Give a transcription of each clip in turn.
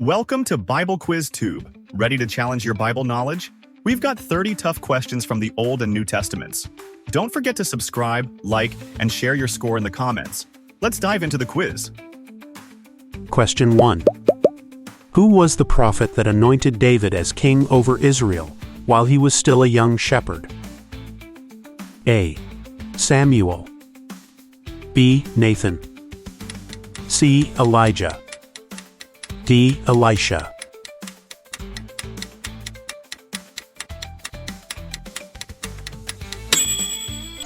Welcome to Bible Quiz Tube. Ready to challenge your Bible knowledge? We've got 30 tough questions from the Old and New Testaments. Don't forget to subscribe, like, and share your score in the comments. Let's dive into the quiz. Question 1. Who was the prophet that anointed David as king over Israel while he was still a young shepherd? A. Samuel. B. Nathan. C. Elijah. D. Elisha.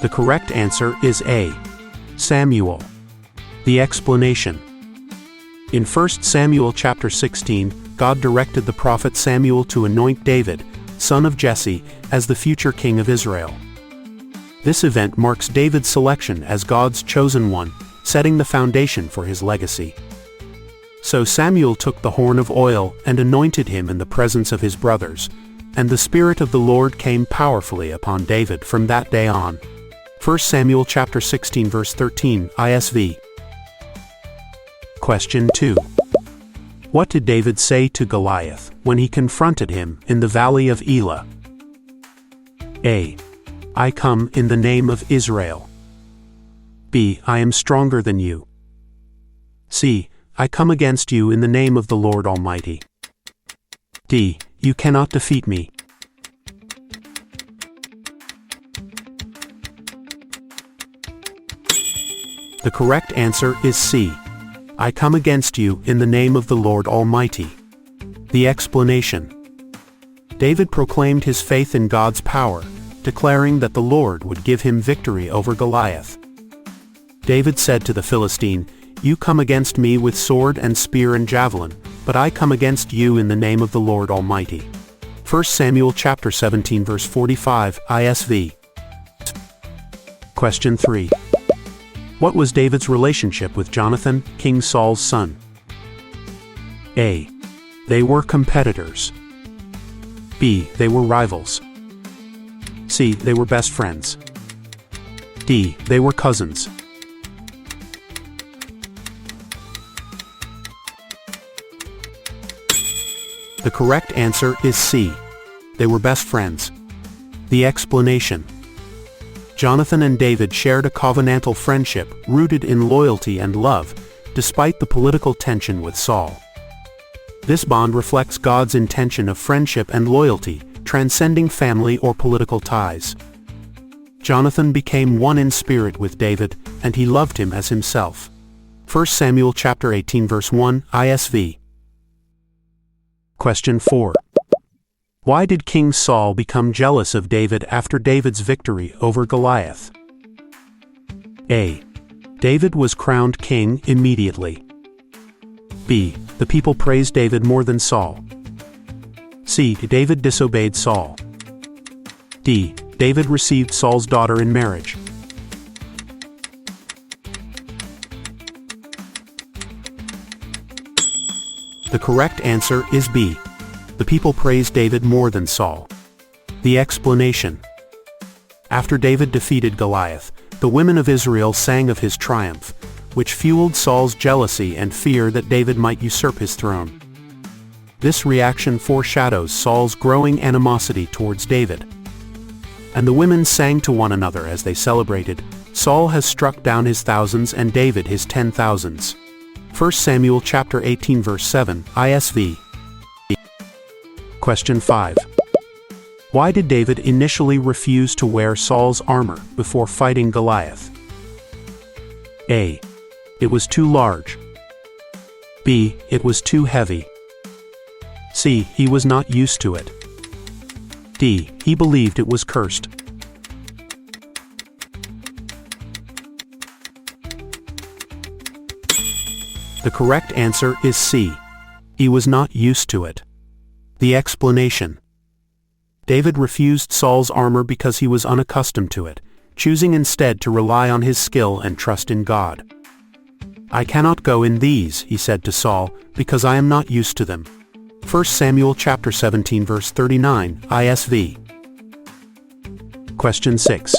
The correct answer is A. Samuel. The explanation. In 1 Samuel chapter 16, God directed the prophet Samuel to anoint David, son of Jesse, as the future king of Israel. This event marks David's selection as God's chosen one, setting the foundation for his legacy. So Samuel took the horn of oil and anointed him in the presence of his brothers, and the Spirit of the Lord came powerfully upon David from that day on. 1 Samuel chapter 16 verse 13 ISV. Question 2. What did David say to Goliath when he confronted him in the valley of Elah? A. I come in the name of Israel. B. I am stronger than you. C. I come against you in the name of the Lord Almighty. D. You cannot defeat me. The correct answer is C. I come against you in the name of the Lord Almighty. The explanation. David proclaimed his faith in God's power, declaring that the Lord would give him victory over Goliath. David said to the Philistine, "You come against me with sword and spear and javelin, but I come against you in the name of the Lord Almighty." 1 Samuel chapter 17 verse 45 ISV. Question 3. What was David's relationship with Jonathan, King Saul's son? A. They were competitors. B. They were rivals. C. They were best friends. D. They were cousins. The correct answer is C. They were best friends. The explanation. Jonathan and David shared a covenantal friendship rooted in loyalty and love, despite the political tension with Saul. This bond reflects God's intention of friendship and loyalty, transcending family or political ties. Jonathan became one in spirit with David, and he loved him as himself. 1 Samuel chapter 18 verse 1 ISV. Question 4. Why did King Saul become jealous of David after David's victory over Goliath? A. David was crowned king immediately. B. The people praised David more than Saul. C. David disobeyed Saul. D. David received Saul's daughter in marriage. The correct answer is B. The people praised David more than Saul. The explanation. After David defeated Goliath, the women of Israel sang of his triumph, which fueled Saul's jealousy and fear that David might usurp his throne. This reaction foreshadows Saul's growing animosity towards David. And the women sang to one another as they celebrated, "Saul has struck down his thousands and David his 10,000s." 1 Samuel chapter 18 verse 7 ISV. Question 5. Why did David initially refuse to wear Saul's armor before fighting Goliath? A. It was too large. B. It was too heavy. C. He was not used to it. D. He believed it was cursed. The correct answer is C. He was not used to it. The explanation. David refused Saul's armor because he was unaccustomed to it, choosing instead to rely on his skill and trust in God. "I cannot go in these," he said to Saul, "because I am not used to them." 1 Samuel chapter 17 verse 39 ISV. Question 6.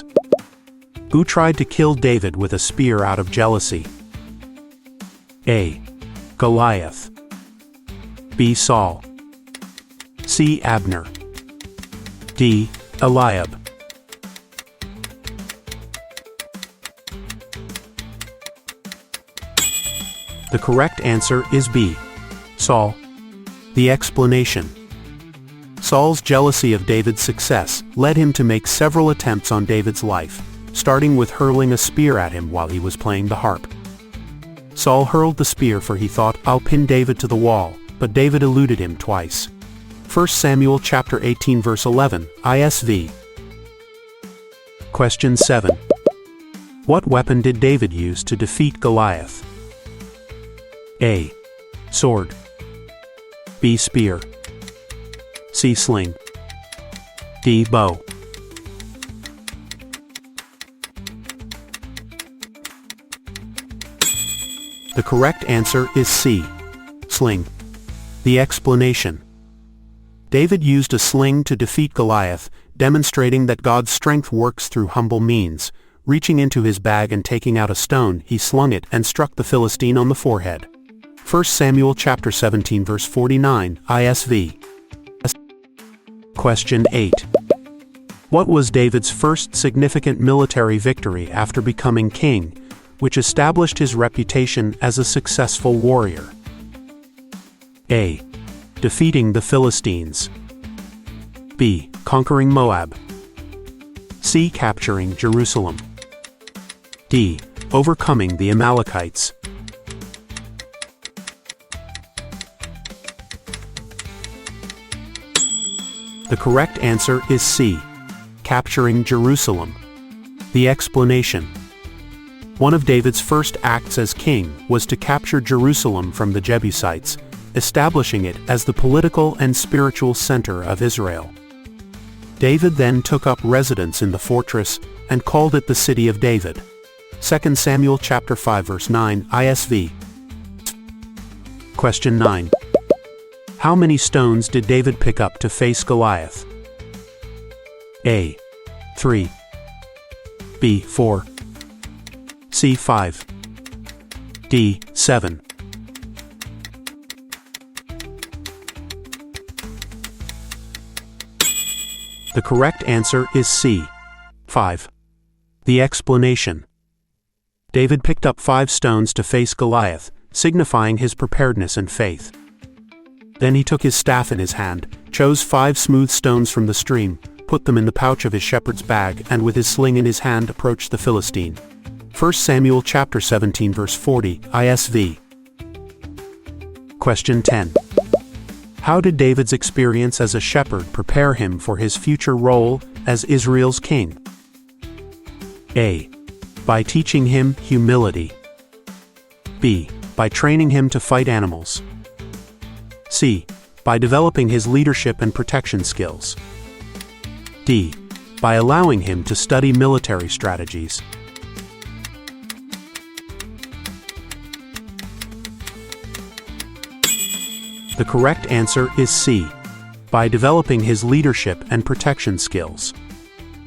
Who tried to kill David with a spear out of jealousy? A. Goliath. B. Saul. C. Abner. D. Eliab. The correct answer is B. Saul. The explanation. Saul's jealousy of David's success led him to make several attempts on David's life, starting with hurling a spear at him while he was playing the harp. Saul hurled the spear for he thought, "I'll pin David to the wall," but David eluded him twice. 1 Samuel chapter 18 verse 11, ISV. Question 7. What weapon did David use to defeat Goliath? A. Sword. B. Spear. C. Sling. D. Bow. The correct answer is C. Sling. The explanation. David used a sling to defeat Goliath, demonstrating that God's strength works through humble means. Reaching into his bag and taking out a stone, he slung it and struck the Philistine on the forehead. 1 Samuel chapter 17 verse 49, ISV. Question 8. What was David's first significant military victory after becoming king, which established his reputation as a successful warrior? A. Defeating the Philistines. B. Conquering Moab. C. Capturing Jerusalem. D. Overcoming the Amalekites. The correct answer is C. Capturing Jerusalem. The explanation. One of David's first acts as king was to capture Jerusalem from the Jebusites, establishing it as the political and spiritual center of Israel. David then took up residence in the fortress and called it the City of David. 2 Samuel chapter 5 verse 9, ISV. Question 9. How many stones did David pick up to face Goliath? A. 3. B. 4. C. 5. D. 7. The correct answer is C. 5. The explanation. David picked up 5 stones to face Goliath, signifying his preparedness and faith. Then he took his staff in his hand, chose 5 smooth stones from the stream, put them in the pouch of his shepherd's bag, and with his sling in his hand approached the Philistine. 1 Samuel chapter 17 verse 40, ISV. Question 10. How did David's experience as a shepherd prepare him for his future role as Israel's king? A. By teaching him humility. B. By training him to fight animals. C. By developing his leadership and protection skills. D. By allowing him to study military strategies. The correct answer is C. By developing his leadership and protection skills.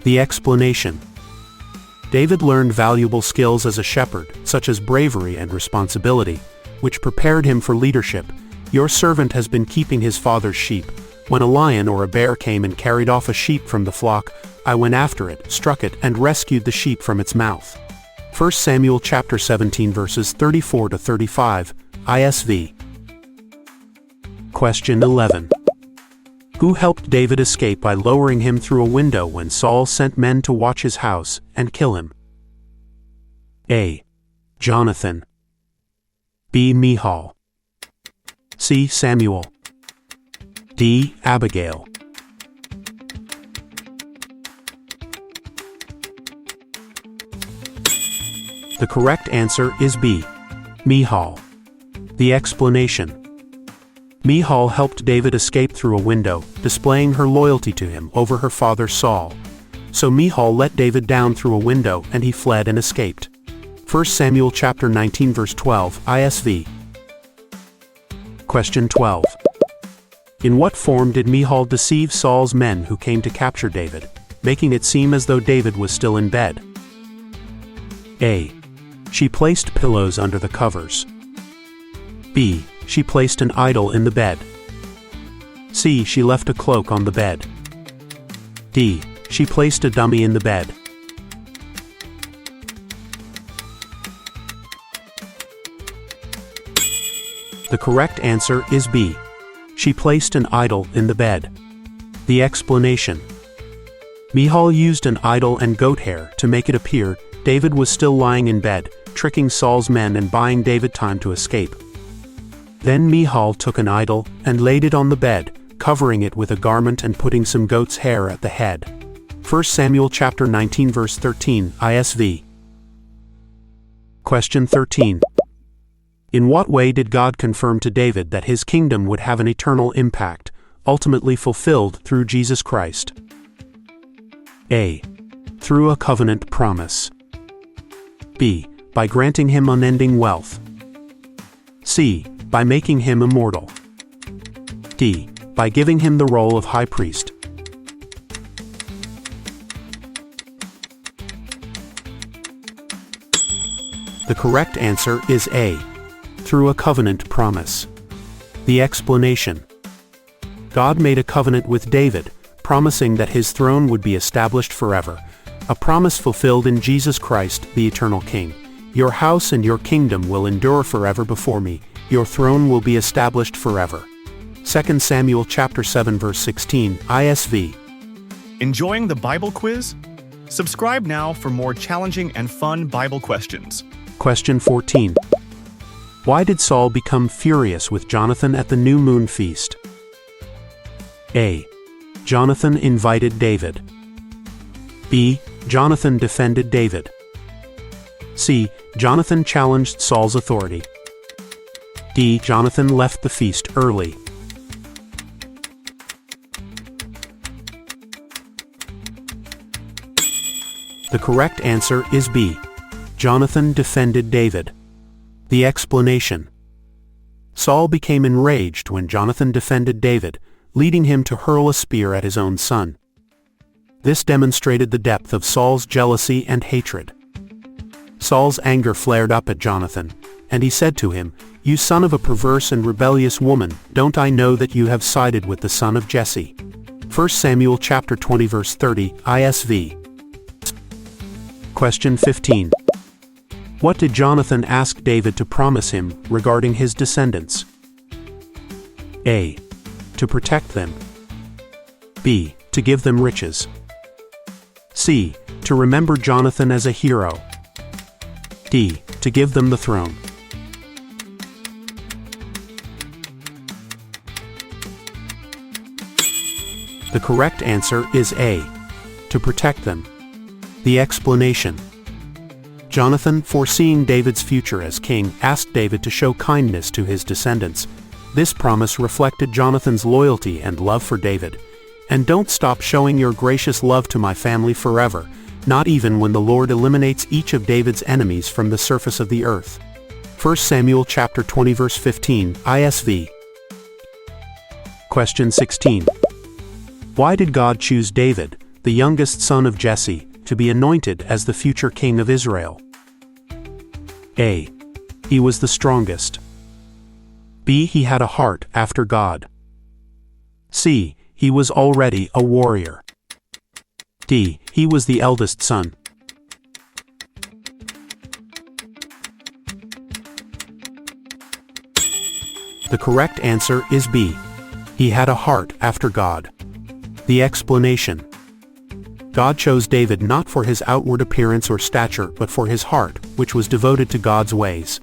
The explanation. David learned valuable skills as a shepherd, such as bravery and responsibility, which prepared him for leadership. Your servant has been keeping his father's sheep. When a lion or a bear came and carried off a sheep from the flock, I went after it, struck it, and rescued the sheep from its mouth. 1 Samuel chapter 17 verses 34 to 35, ISV. Question 11. Who helped David escape by lowering him through a window when Saul sent men to watch his house and kill him? A. Jonathan. B. Michal. C. Samuel. D. Abigail. The correct answer is B. Michal. The explanation. Michal helped David escape through a window, displaying her loyalty to him over her father Saul. So Michal let David down through a window and he fled and escaped. 1 Samuel chapter 19 verse 12, ISV. Question 12. In what form did Michal deceive Saul's men who came to capture David, making it seem as though David was still in bed? A. She placed pillows under the covers. B. She placed an idol in the bed. C. She left a cloak on the bed. D. She placed a dummy in the bed. The correct answer is B. She placed an idol in the bed. The explanation. Michal used an idol and goat hair to make it appear David was still lying in bed, tricking Saul's men and buying David time to escape. Then Michal took an idol and laid it on the bed, covering it with a garment and putting some goat's hair at the head. 1 Samuel chapter 19 verse 13 ISV. Question 13. In what way did God confirm to David that his kingdom would have an eternal impact, ultimately fulfilled through Jesus Christ? A. Through a covenant promise. B. By granting him unending wealth. C. By making him immortal. D. By giving him the role of high priest. The correct answer is A. Through a covenant promise. The explanation. God made a covenant with David, promising that his throne would be established forever, a promise fulfilled in Jesus Christ, the eternal King. Your house and your kingdom will endure forever before me, your throne will be established forever. 2 Samuel chapter 7 verse 16 ISV. Enjoying the Bible quiz? Subscribe now for more challenging and fun Bible questions. Question 14. Why did Saul become furious with Jonathan at the new moon feast? A. Jonathan invited David. B. Jonathan defended David. C. Jonathan challenged Saul's authority. D. Jonathan left the feast early. The correct answer is B. Jonathan defended David. The explanation. Saul became enraged when Jonathan defended David, leading him to hurl a spear at his own son. This demonstrated the depth of Saul's jealousy and hatred. Saul's anger flared up at Jonathan, and he said to him, "You son of a perverse and rebellious woman, don't I know that you have sided with the son of Jesse?" 1 Samuel chapter 20 verse 30 ISV. Question 15. What did Jonathan ask David to promise him regarding his descendants? A. To protect them. B. To give them riches. C. To remember Jonathan as a hero. D. To give them the throne. The correct answer is A. To protect them. The explanation. Jonathan, foreseeing David's future as king, asked David to show kindness to his descendants. This promise reflected Jonathan's loyalty and love for David. And don't stop showing your gracious love to my family forever, not even when the Lord eliminates each of David's enemies from the surface of the earth. 1 Samuel chapter 20 verse 15 ISV. Question 16. Why did God choose David, the youngest son of Jesse, to be anointed as the future king of Israel? A. He was the strongest. B. He had a heart after God. C. He was already a warrior. D. He was the eldest son. The correct answer is B. He had a heart after God. The explanation. God chose David not for his outward appearance or stature but for his heart, which was devoted to God's ways.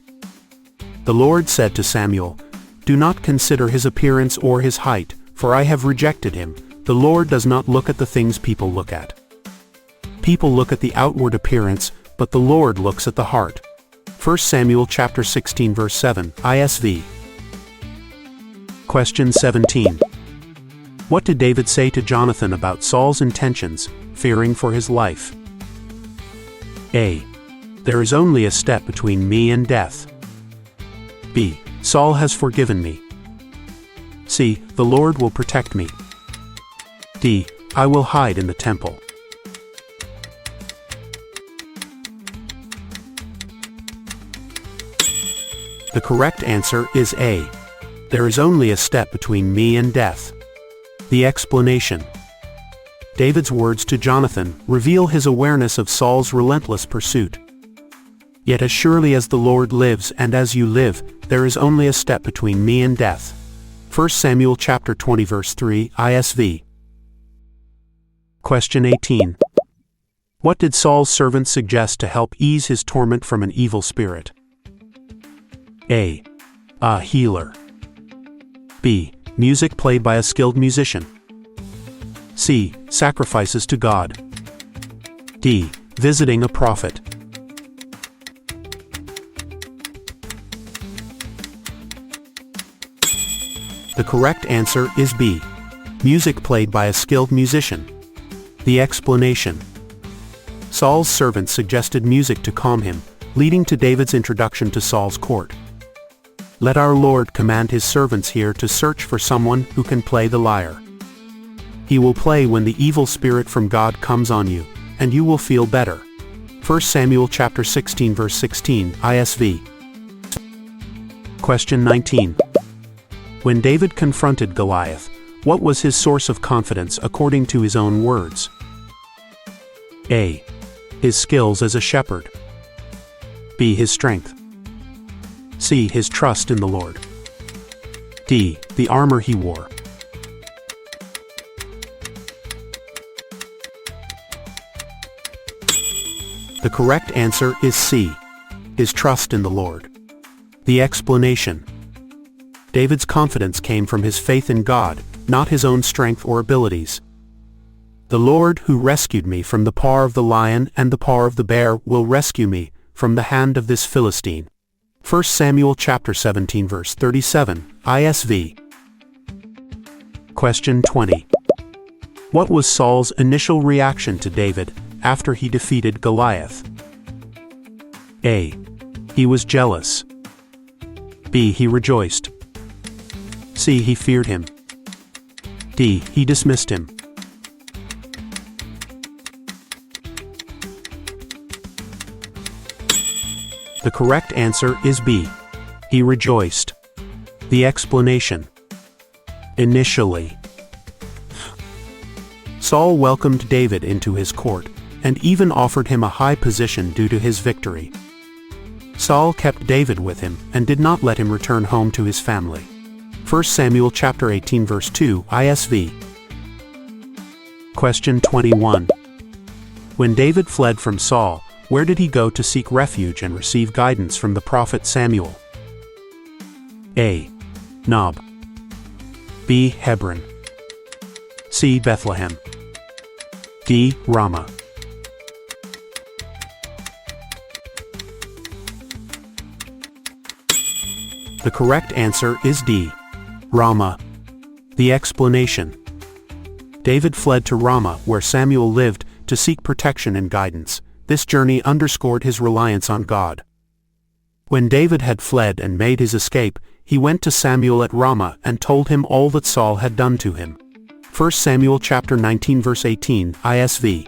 The Lord said to Samuel, "Do not consider his appearance or his height, for I have rejected him. The Lord does not look at the things people look at. People look at the outward appearance, but the Lord looks at the heart." 1 Samuel chapter 16 verse 7 ISV. Question 17. What did David say to Jonathan about Saul's intentions, fearing for his life? A. There is only a step between me and death. B. Saul has forgiven me. C. The Lord will protect me. D. I will hide in the temple. The correct answer is A. There is only a step between me and death. The explanation. David's words to Jonathan reveal his awareness of Saul's relentless pursuit. Yet as surely as the Lord lives and as you live, there is only a step between me and death. 1 Samuel chapter 20 verse 3 ISV. Question 18. What did Saul's servant suggest to help ease his torment from an evil spirit? A. A healer. B. Music played by a skilled musician. C. Sacrifices to God. D. Visiting a prophet. The correct answer is B. Music played by a skilled musician. The explanation. Saul's servant suggested music to calm him, leading to David's introduction to Saul's court. Let our Lord command his servants here to search for someone who can play the lyre. He will play when the evil spirit from God comes on you, and you will feel better. 1 Samuel chapter 16 verse 16 ISV. Question 19. When David confronted Goliath, what was his source of confidence according to his own words? A. His skills as a shepherd. B. His strength. C. His trust in the Lord. D. The armor he wore. The correct answer is C. His trust in the Lord. The explanation. David's confidence came from his faith in God, not his own strength or abilities. The Lord who rescued me from the paw of the lion and the paw of the bear will rescue me from the hand of this Philistine. 1 Samuel chapter 17 verse 37 ISV. Question 20. What was Saul's initial reaction to David after he defeated Goliath? A. He was jealous. B. He rejoiced. C. He feared him. D. He dismissed him. The correct answer is B. He rejoiced. The explanation. Initially, Saul welcomed David into his court, and even offered him a high position due to his victory. Saul kept David with him and did not let him return home to his family. 1 Samuel chapter 18 verse 2 ISV. Question 21. When David fled from Saul, where did he go to seek refuge and receive guidance from the prophet Samuel? A. Nob. B. Hebron. C. Bethlehem. D. Ramah. The correct answer is D. Ramah. The explanation. David fled to Ramah, where Samuel lived, to seek protection and guidance. This journey underscored his reliance on God. When David had fled and made his escape, he went to Samuel at Ramah and told him all that Saul had done to him. 1 Samuel chapter 19 verse 18 ISV.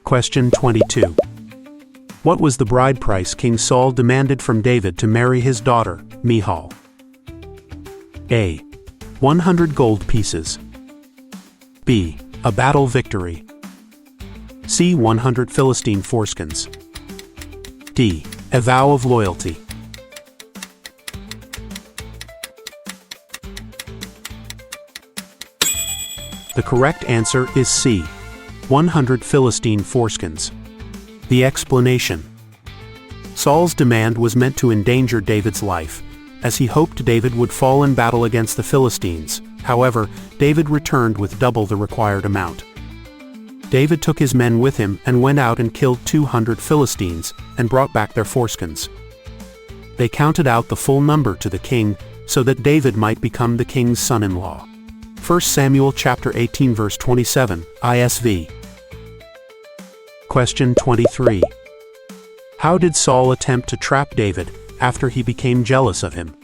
Question 22. What was the bride price King Saul demanded from David to marry his daughter, Michal? A. 100 gold pieces. B. A battle victory. C. 100 Philistine foreskins. D. A vow of loyalty. The correct answer is C. 100 Philistine foreskins. The explanation. Saul's demand was meant to endanger David's life, as he hoped David would fall in battle against the Philistines. However, David returned with double the required amount. David took his men with him and went out and killed 200 Philistines and brought back their foreskins. They counted out the full number to the king so that David might become the king's son-in-law. 1 Samuel chapter 18 verse 27 ISV. Question 23. How did Saul attempt to trap David after he became jealous of him?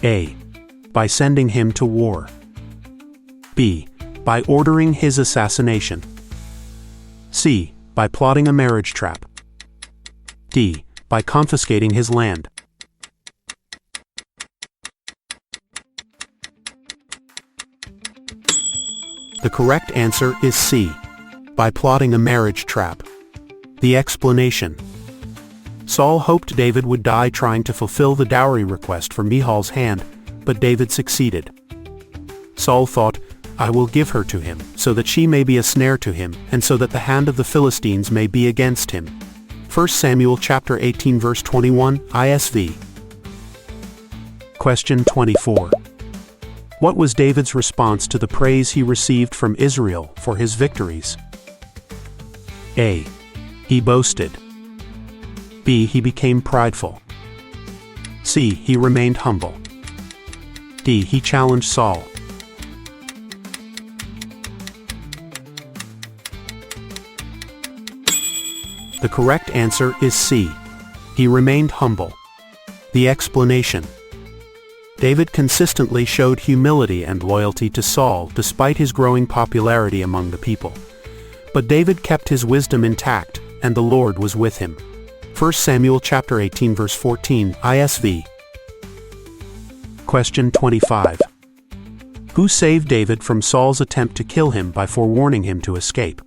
A. By sending him to war. B. By ordering his assassination. C. By plotting a marriage trap. D. By confiscating his land. The correct answer is C. By plotting a marriage trap. The explanation. Saul hoped David would die trying to fulfill the dowry request for Michal's hand, but David succeeded. Saul thought, I will give her to him, so that she may be a snare to him, and so that the hand of the Philistines may be against him. 1 Samuel chapter 18 verse 21, ISV. Question 24. What was David's response to the praise he received from Israel for his victories? A. He boasted. B. He became prideful. C. He remained humble. D. He challenged Saul. The correct answer is C. He remained humble. The explanation. David consistently showed humility and loyalty to Saul despite his growing popularity among the people. But David kept his wisdom intact, and the Lord was with him. 1 Samuel chapter 18 verse 14, ISV. Question 25. Who saved David from Saul's attempt to kill him by forewarning him to escape?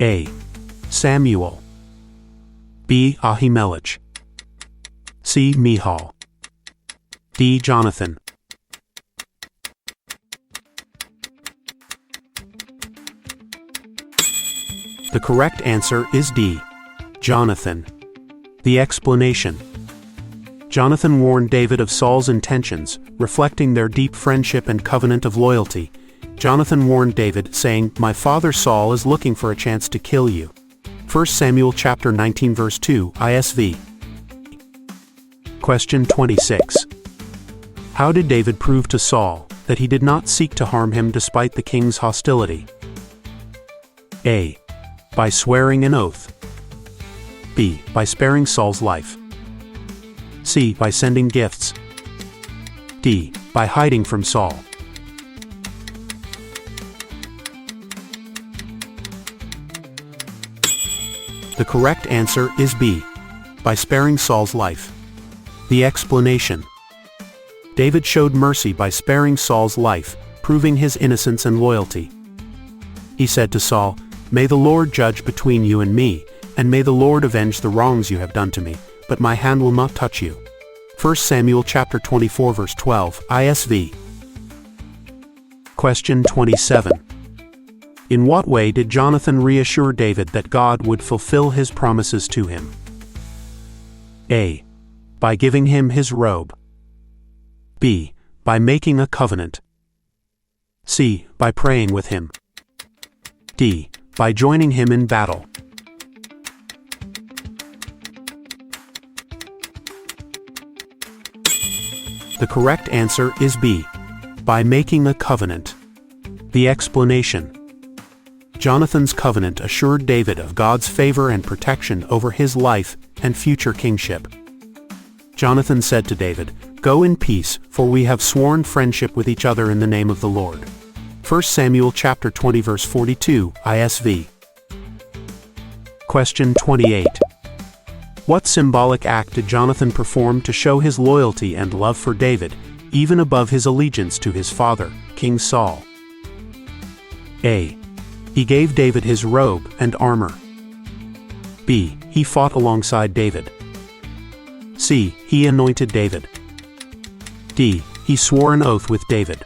A. Samuel. B. Ahimelech. C. Michal. D. Jonathan. The correct answer is D. Jonathan. The explanation. Jonathan warned David of Saul's intentions, reflecting their deep friendship and covenant of loyalty. Jonathan warned David, saying, My father Saul is looking for a chance to kill you. 1 Samuel chapter 19 verse 2, ISV. Question 26. How did David prove to Saul that he did not seek to harm him despite the king's hostility? A. By swearing an oath. B. By sparing Saul's life. C. By sending gifts. D. By hiding from Saul. The correct answer is B. By sparing Saul's life. The explanation. David showed mercy by sparing Saul's life, proving his innocence and loyalty. He said to Saul, May the Lord judge between you and me, and may the Lord avenge the wrongs you have done to me, but my hand will not touch you. 1 Samuel chapter 24 verse 12, ISV. Question 27. In what way did Jonathan reassure David that God would fulfill his promises to him? A. By giving him his robe. B. By making a covenant. C. By praying with him. D. By joining him in battle. The correct answer is B. By making a covenant. The explanation. Jonathan's covenant assured David of God's favor and protection over his life and future kingship. Jonathan said to David, Go in peace, for we have sworn friendship with each other in the name of the Lord. 1 Samuel chapter 20 verse 42, ISV. Question 28. What symbolic act did Jonathan perform to show his loyalty and love for David, even above his allegiance to his father, King Saul? A. He gave David his robe and armor. B. He fought alongside David. C. He anointed David. D. He swore an oath with David.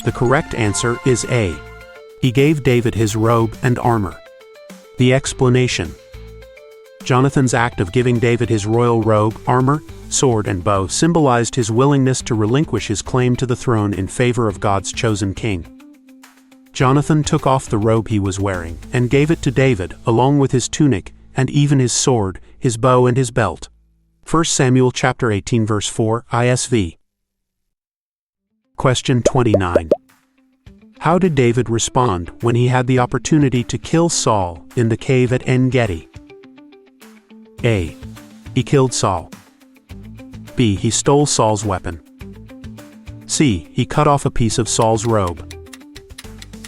The correct answer is A. He gave David his robe and armor. The explanation. Jonathan's act of giving David his royal robe, armor, sword, and bow symbolized his willingness to relinquish his claim to the throne in favor of God's chosen king. Jonathan took off the robe he was wearing and gave it to David, along with his tunic and even his sword, his bow, and his belt. 1 Samuel chapter 18 verse 4, ISV. Question 29. How did David respond when he had the opportunity to kill Saul in the cave at En-Gedi? A. He killed Saul. B. He stole Saul's weapon. C. He cut off a piece of Saul's robe.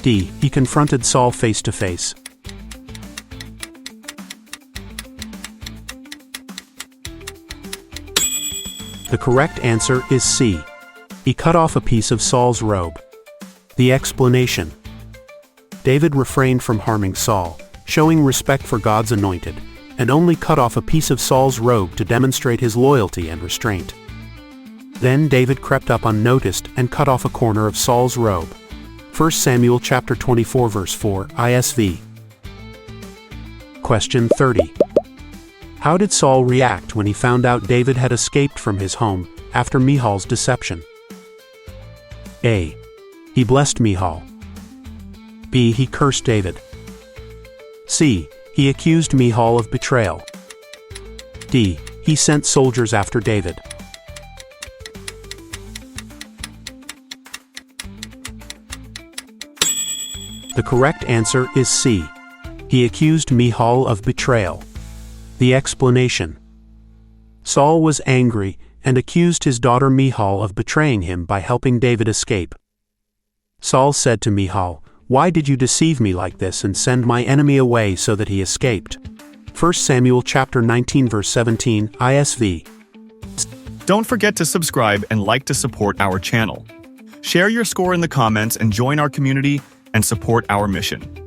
D. He confronted Saul face to face. The correct answer is C. He cut off a piece of Saul's robe. The explanation. David refrained from harming Saul, showing respect for God's anointed, and only cut off a piece of Saul's robe to demonstrate his loyalty and restraint. Then David crept up unnoticed and cut off a corner of Saul's robe. 1 Samuel chapter 24 verse 4 ISV. Question 30. How did Saul react when he found out David had escaped from his home after Michal's deception? A. He blessed Michal. B. He cursed David. C. He accused Michal of betrayal. D. He sent soldiers after David. The correct answer is C. He accused Michal of betrayal. The explanation. Saul was angry and accused his daughter Michal of betraying him by helping David escape. Saul said to Michal, "Why did you deceive me like this and send my enemy away so that he escaped?" 1 Samuel chapter 19 verse 17 ISV. Don't forget to subscribe and like to support our channel. Share your score in the comments and join our community and support our mission.